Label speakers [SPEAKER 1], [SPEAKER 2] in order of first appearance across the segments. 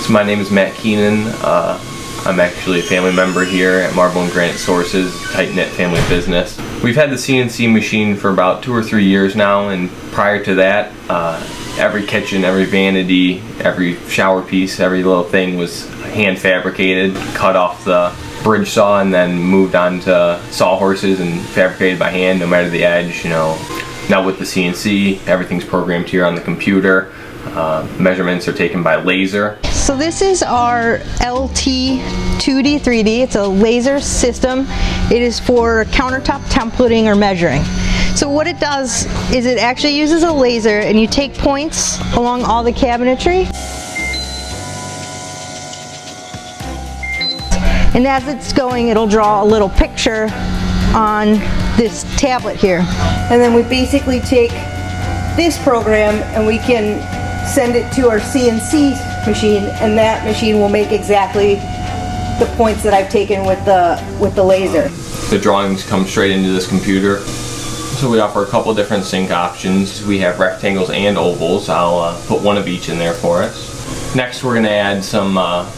[SPEAKER 1] So my name is Matt Keenan. I'm actually a family member here at Marble Granite Sources, tight-knit family business. We've had the CNC machine for about 2 or 3 years now, and prior to that, every kitchen, every vanity, every shower piece, every little thing was hand fabricated, cut off the bridge saw, and then moved on to sawhorses and fabricated by hand, no matter the edge, you know. Now with the CNC, everything's programmed here on the computer. Measurements are taken by laser.
[SPEAKER 2] So this is our LT 2D 3D. It's a laser system. It is for countertop templating or measuring. So what it does is it actually uses a laser, and you take points along all the cabinetry. And as it's going, it'll draw a little picture on this tablet here. And then we basically take this program and we can send it to our CNC machine, and that machine will make exactly the points that I've taken with the laser.
[SPEAKER 1] The drawings come straight into this computer. So we offer a couple different sink options. We have rectangles and ovals. I'll put one of each in there for us. Next we're going to add some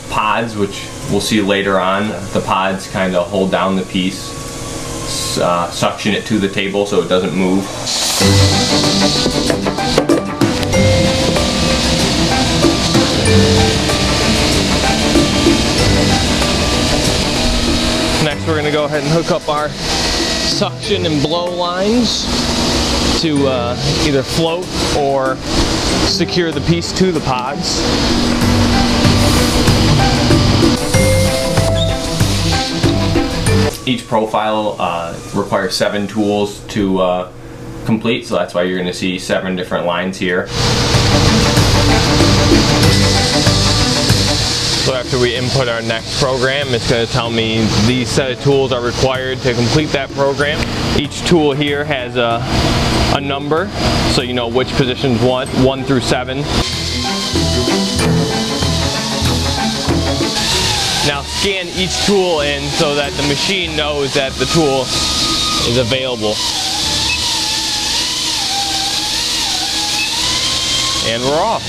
[SPEAKER 1] pods, which we'll see later on. The pods kind of hold down the piece, suction it to the table so it doesn't move. Next we're going to go ahead and hook up our suction and blow lines to either float or secure the piece to the pods. Each profile requires 7 tools to complete, so that's why you're going to see 7 different lines here. So after we input our next program, it's going to tell me these set of tools are required to complete that program. Each tool here has a number, so you know which positions 1 through 7. Now scan each tool in so that the machine knows that the tool is available. And we're off.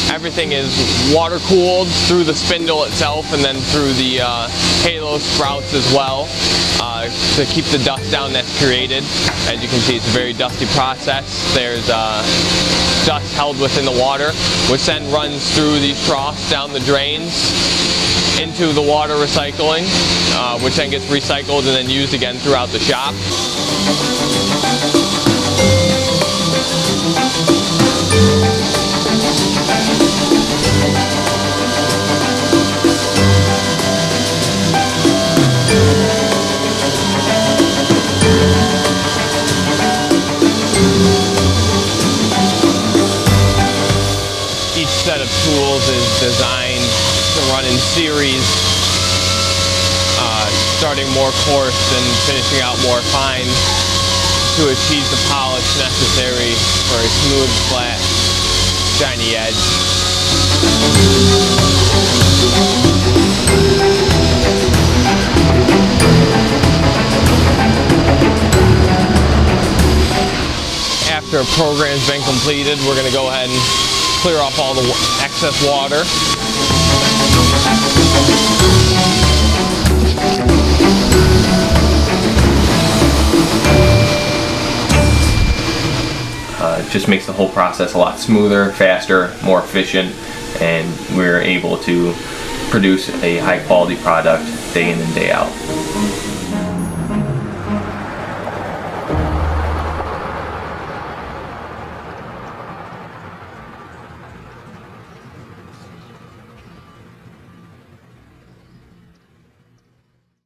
[SPEAKER 1] Everything is water cooled through the spindle itself and then through the halo sprouts as well to keep the dust down that's created. As you can see, it's a very dusty process. There's dust held within the water, which then runs through these troughs down the drains into the water recycling, which then gets recycled and then used again throughout the shop. Set of tools is designed to run in series, starting more coarse and finishing out more fine to achieve the polish necessary for a smooth, flat, shiny edge. After a program's been completed, we're going to go ahead and clear off all the excess water. It just makes the whole process a lot smoother, faster, more efficient, and we're able to produce a high quality product day in and day out.